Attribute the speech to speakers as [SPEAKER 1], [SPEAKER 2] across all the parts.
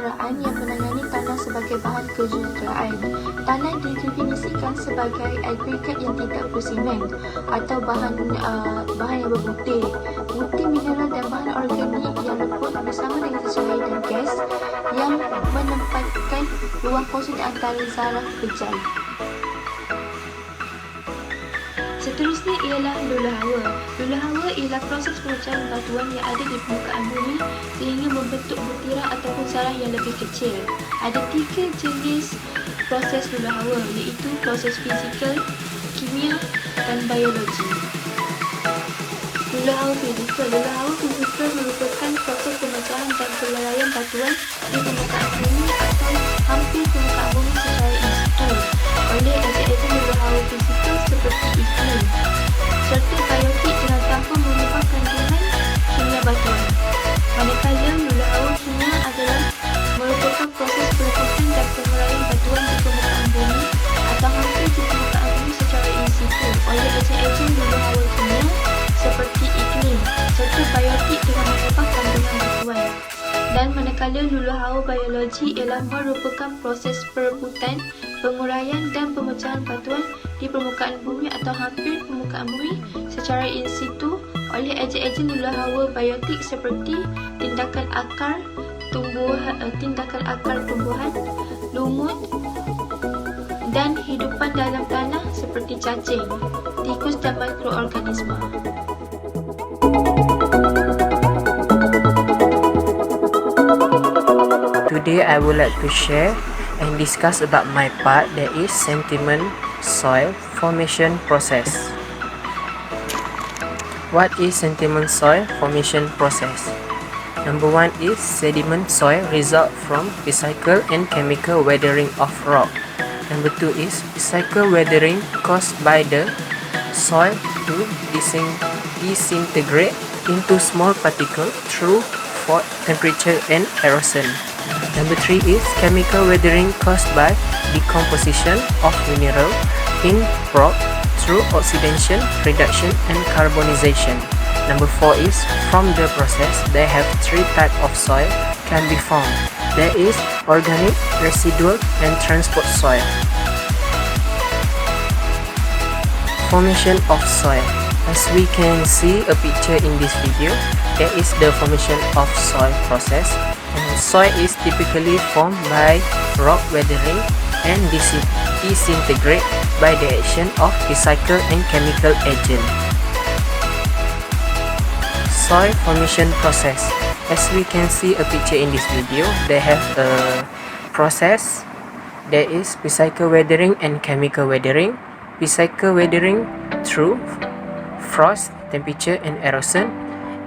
[SPEAKER 1] perencanaan yang menangani tanah sebagai bahan kejuruteraan. Tanah didefinisikan sebagai agregat yang tidak bersemen atau bahan yang berbutir, butir mineral dan bahan organik yang lembut bersama dengan sesuai dan gas yang menempatkan ruang kosong di antara zarah kejal. Seterusnya ialah lula hawa. Lula hawa ialah proses pemecahan batuan yang ada di permukaan bumi sehingga membentuk butiran ataupun zarah yang lebih kecil. Ada 3 jenis proses lula hawa, iaitu proses fizikal, kimia dan biologi. Lula hawa fizikal. Lula hawa fizikal merupakan proses pemecahan dan pelarayan batuan di permukaan bumi atau hampir permukaan bumi secara in situ oleh agent-agent lula hawa fizikal seperti iklim serta biotik dengan tanpa mengubah kandungan kimia batuan. Manakala lula hawa kimia adalah merupakan proses pelepasan dan penguraian batuan di permukaan bumi atau hampir di permukaan bumi secara in situ oleh agent-agent lula hawa kimia seperti iklim serta biotik dengan mengubah kandungan batuan. Dan manakala lula hawa biologi ialah merupakan proses perebutan, penguraian dan pemecahan batuan di permukaan bumi atau hampir permukaan bumi secara in situ oleh agent-agent lula hawa biotik seperti tindakan akar tumbuhan, lumut dan hidupan dalam tanah seperti cacing, tikus dan mikroorganisma.
[SPEAKER 2] Today I would like to share and discuss about my part, that is sediment soil formation process. What is sediment soil formation process? Number 1 is sediment soil result from physical and chemical weathering of rock. Number 2 is physical weathering caused by the soil to disintegrate into small particles through fault, temperature and erosion. Number 3 is chemical weathering caused by decomposition of mineral in rock through oxidation, reduction and carbonization. Number 4 is from the process they have 3 types of soil can be formed. There is organic, residual and transport soil. Formation of soil. As we can see a picture in this video, there is the formation of soil process. And soil is typically formed by rock weathering and disintegrate by the action of physical and chemical agents. Soil formation process. As we can see a picture in this video, they have a process. There is physical weathering and chemical weathering. Physical weathering through frost, temperature and erosion,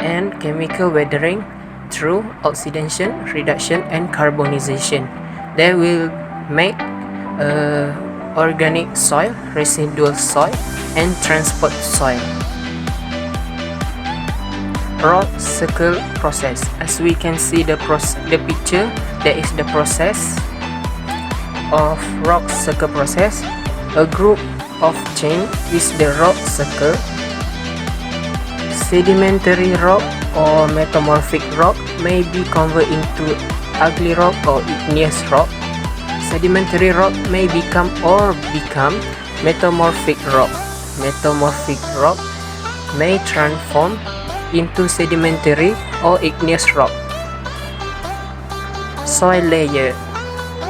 [SPEAKER 2] and chemical weathering through oxidation, reduction and carbonization. They will make organic soil, residual soil and transport soil. Rock circle process. As we can see the picture, there is the process of rock circle process. A group of chain is the rock circle. Sedimentary rock or metamorphic rock may be converted into ugly rock or igneous rock. Sedimentary rock may become metamorphic rock. Metamorphic rock may transform into sedimentary or igneous rock. Soil layer.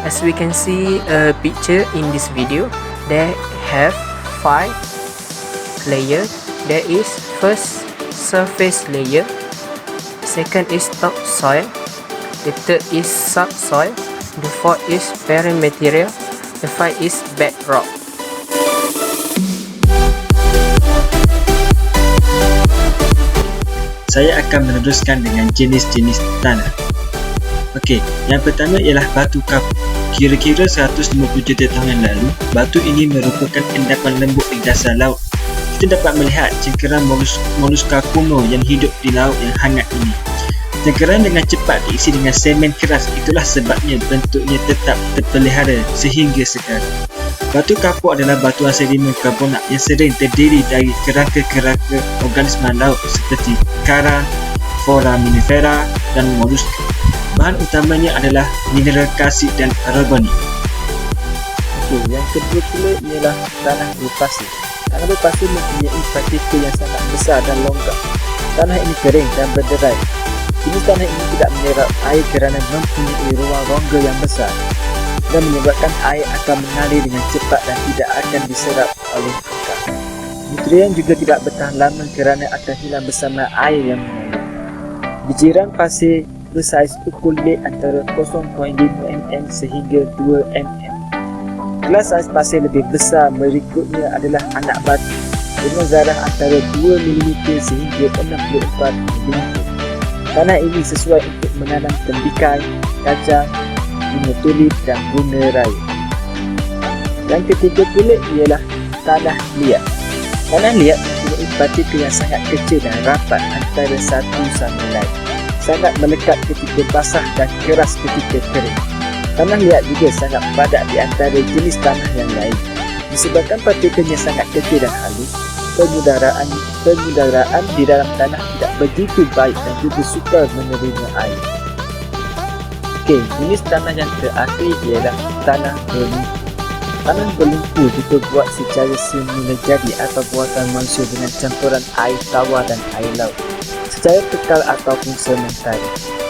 [SPEAKER 2] As we can see a picture in this video, they have 5 layers. There is first surface layer, second is topsoil, the third is subsoil, the fourth is perimaterial, the fifth is bedrock.
[SPEAKER 3] Saya akan meneruskan dengan jenis-jenis tanah. Okey, yang pertama ialah batu kapur. Kira-kira 150 juta tahun yang lalu, batu ini merupakan endapan lembut di dasar laut. Kita dapat melihat cengkeram moluska kuno yang hidup di laut yang hangat ini. Cengkeram dengan cepat diisi dengan semen keras, itulah sebabnya bentuknya tetap terpelihara sehingga sekarang. Batu kapur adalah batuan sedimen karbonat yang sering terdiri dari kerangka-kerangka organisma laut seperti karang, foraminifera dan moluska. Bahan utamanya adalah mineral kalsit dan aragonit.
[SPEAKER 4] Okey, yang kedua pula ialah tanah berpasir. Tanah berpasir mempunyai partikel yang sangat besar dan longgar. Tanah ini kering dan berderai. Jenis tanah ini tidak menyerap air kerana mempunyai ruang rongga yang besar dan menyebabkan air akan mengalir dengan cepat dan tidak akan diserap oleh akar. Nutrien juga tidak bertahan lama kerana akan hilang bersama air yang mengalir. Bijiran pasir bersaiz ukur led antara 0.5 mm sehingga 2 mm. Kelas saiz pasir lebih besar berikutnya adalah anak batu dengan zarah antara 2 mm sehingga 64 mm. Tanah ini sesuai untuk menanam tembikai, kacang, bunga tulip dan bunga raya. Yang ketiga pula ialah tanah liat. Tanah liat mempunyai partikel yang sangat kecil dan rapat antara satu sama lain, sangat melekat ketika basah dan keras ketika kering. Tanah liat juga sangat padat di antara jenis tanah yang lain. Disebabkan partikelnya sangat kecil dan halus, pengudaraan di dalam tanah tidak begitu baik dan juga sukar menerima air. Okey, jenis tanah yang terakhir ialah tanah berlumpur. Tanah berlumpur diperbuat secara semula jadi atau buatan manusia dengan campuran air tawar dan air laut secara kekal ataupun sementara,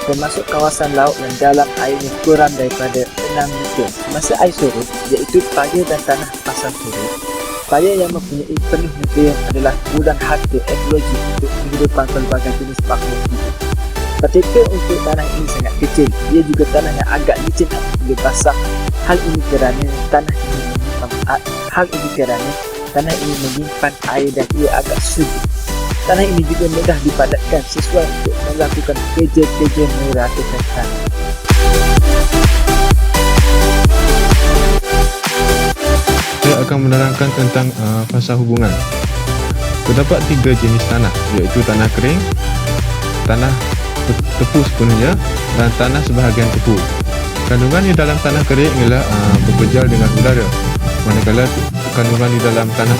[SPEAKER 4] termasuk kawasan laut yang dalam airnya kurang daripada 6 meter semasa air surut, iaitu paya dan tanah pasang surut. Paya yang mempunyai penuh nutrien adalah gudang harta ekologi untuk kehidupan pelbagai jenis makhluk hidup. Partikel untuk tanah ini sangat kecil. Ia juga tanah yang agak licin apabila basah. Hal ini kerana tanah ini menyimpan air dan ia agak sejuk. Tanah ini juga mudah dipadatkan sesuai untuk melakukan kerja-kerja meratakan tanah.
[SPEAKER 5] Saya akan menerangkan tentang fasa hubungan. Terdapat 3 jenis tanah, iaitu tanah kering, tanah tepu sepenuhnya dan tanah sebahagian tepu. Kandungan di dalam tanah kering ialah berpejal dengan udara, manakala kandungan di dalam tanah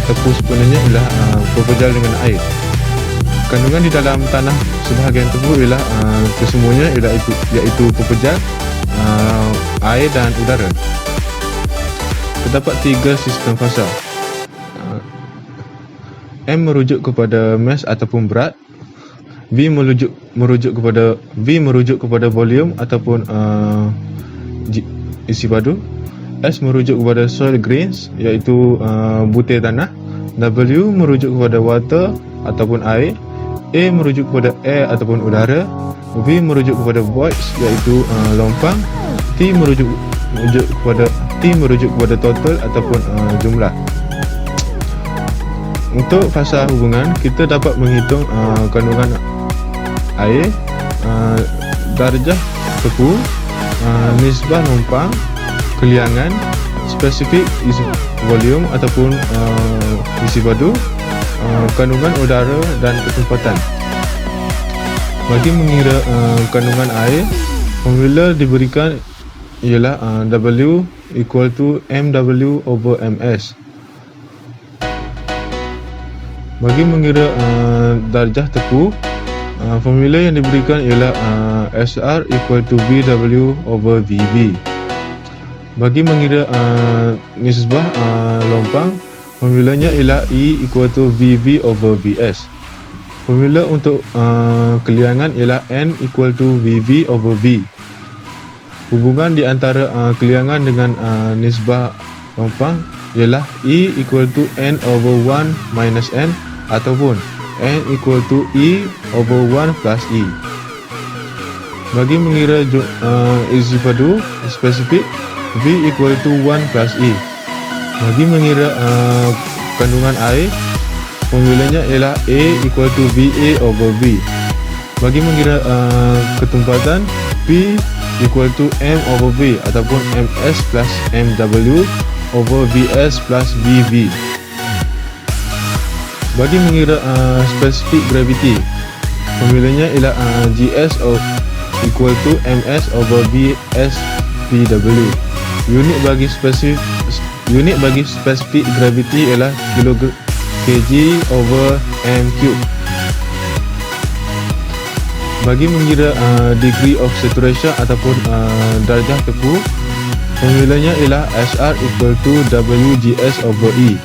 [SPEAKER 5] tepu sepenuhnya ialah berpejal dengan air. Kandungan di dalam tanah sebahagian tepu ialah kesemuanya iaitu berpejal, air dan udara. Terdapat 3 sistem fasa. M merujuk kepada mass ataupun berat, V merujuk kepada volume ataupun isi padu, S merujuk kepada soil grains iaitu butir tanah, W merujuk kepada water ataupun air, A merujuk kepada air ataupun udara, V merujuk kepada voids iaitu lompang, T merujuk kepada total ataupun jumlah. Untuk fasa hubungan, kita dapat menghitung kandungan air, darjah tepu, nisbah lompang, keliangan, spesifik isi volume ataupun isi padu, kandungan udara dan ketempatan. Bagi mengira kandungan air, formula diberikan ialah W equal to MW over MS. Bagi mengira darjah tepu, formula yang diberikan ialah SR equal to VW over VB. Bagi mengira nisbah lompang, formulanya ialah E equal to VV over VS. Formula untuk keliangan ialah N equal to VV over V. Hubungan di antara keliangan dengan nisbah lompang ialah E equal to N over 1 minus N ataupun N equal to E over 1 plus E. Bagi mengira isi padu spesifik, V equal to 1 plus E. Bagi mengira kandungan air, formulanya ialah A equal to VA over V. Bagi mengira ketempatan, P equal to M over V ataupun MS plus MW over VS plus VV. Bagi mengira specific gravity, formulanya ialah GS equal to MS over VS VW. Unit bagi specific gravity ialah kg over m cube. Bagi mengira degree of saturation ataupun darjah tepu, formulanya ialah SR equal to WGS over E.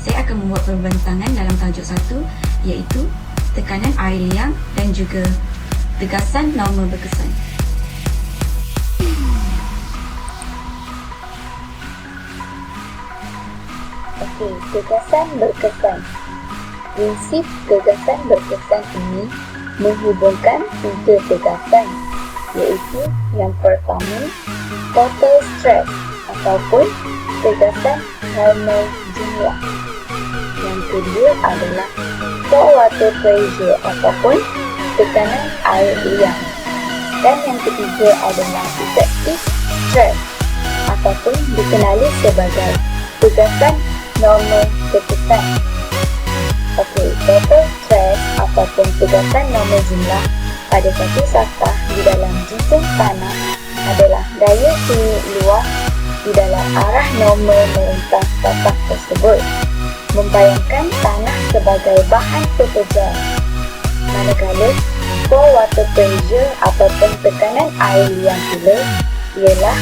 [SPEAKER 6] Saya akan membuat perbentangan dalam tajuk 1, iaitu tekanan air liang dan juga tegasan normal berkesan.
[SPEAKER 7] Okey, tegasan berkesan. Prinsip tegasan berkesan ini menghubungkan 3 tegasan, iaitu yang pertama, total stress ataupun tegasan normal jumlah. Yang kedua adalah pore water pressure ataupun tekanan air liang. Dan yang ketiga adalah effective stress ataupun dikenali sebagai tegasan normal berkesan. Okey, total stress ataupun tegasan normal jumlah pada satu satah di dalam jisim tanah adalah daya sunyi luar di dalam arah normal melintas satah tersebut, membayangkan tanah sebagai bahan pekerja. Manakala pore water pressure ataupun tekanan air liang pula ialah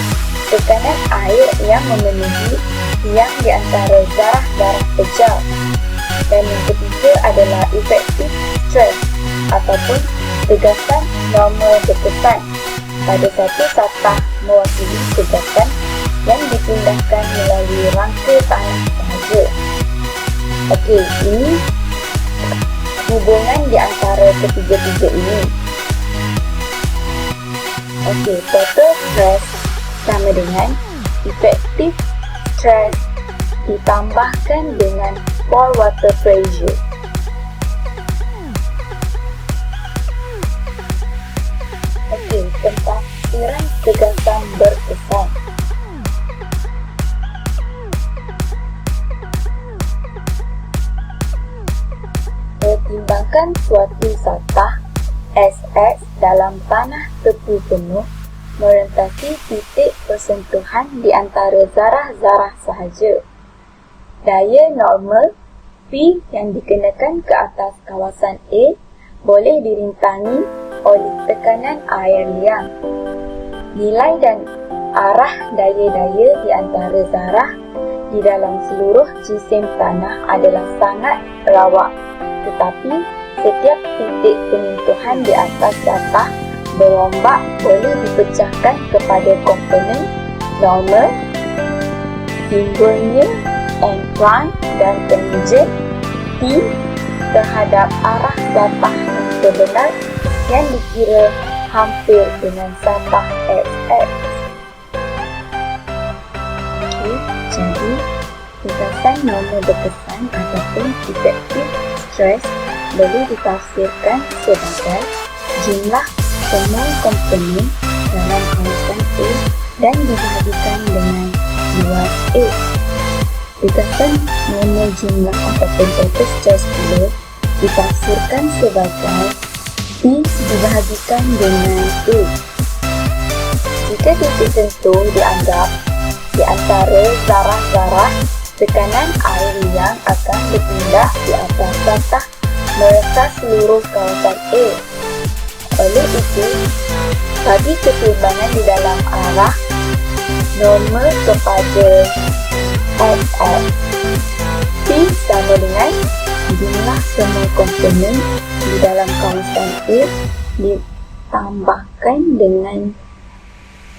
[SPEAKER 7] tekanan air yang memenuhi tiang di antara zarah-zarah pejal. Dan yang ketiga adalah effective stress ataupun tegasan normal berkesan pada satu satah mewakili tegasan yang dipindahkan melalui rangka tanah sahaja. Okey, ini hubungan di antara ketiga-tiga ini. Okey, total stress sama dengan effective stress ditambahkan dengan pore water pressure. Okey, pentafsiran tegasan berkesan. Pertimbangkan suatu satah SS dalam tanah tepi penuh merentasi titik persentuhan di antara zarah-zarah sahaja. Daya normal P yang dikenakan ke atas kawasan A boleh dirintangi oleh tekanan air liang. Nilai dan arah daya-daya di antara zarah di dalam seluruh jisim tanah adalah sangat rawak, tetapi setiap titik penyentuhan di atas satah berombak boleh dipecahkan kepada komponen normal, simbolnya N1 dan tangent T terhadap arah satah yang sebenar yang dikira hampir dengan satah XX. Okey, jadi tegasan normal berkesan ataupun effective stress boleh ditafsirkan sebagai jumlah semua komponen dalam kawasan A dan dibahagikan dengan luas A. Tegasan normal jumlah ataupun total stress pula ditafsirkan sebagai P dibahagikan dengan A. Jika titik sentuh dianggap di antara zarah-zarah, tekanan air liang akan berpindah di atas satah merata seluruh kawasan A. Oleh itu, bagi keseimbangan di dalam arah normal kepada SS, P sama dengan jumlah semua komponen di dalam kawasan A ditambahkan dengan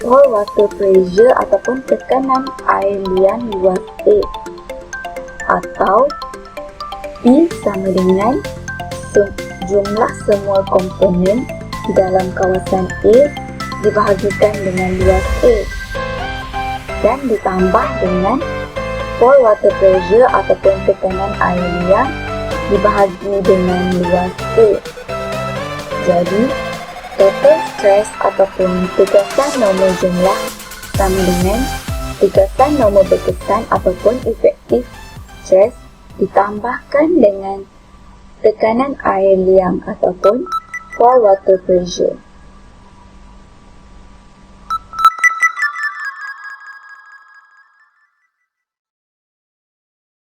[SPEAKER 7] pore water pressure ataupun tekanan air liang luas A, atau P sama dengan jumlah semua komponen di dalam kawasan A dibahagikan dengan luas A dan ditambah dengan pore water pressure ataupun tekanan air liang dibahagi dengan luas A. Jadi, total stress ataupun tegasan normal jumlah sama dengan tegasan normal berkesan ataupun effective stress ditambahkan dengan tekanan air liang ataupun pore water pressure.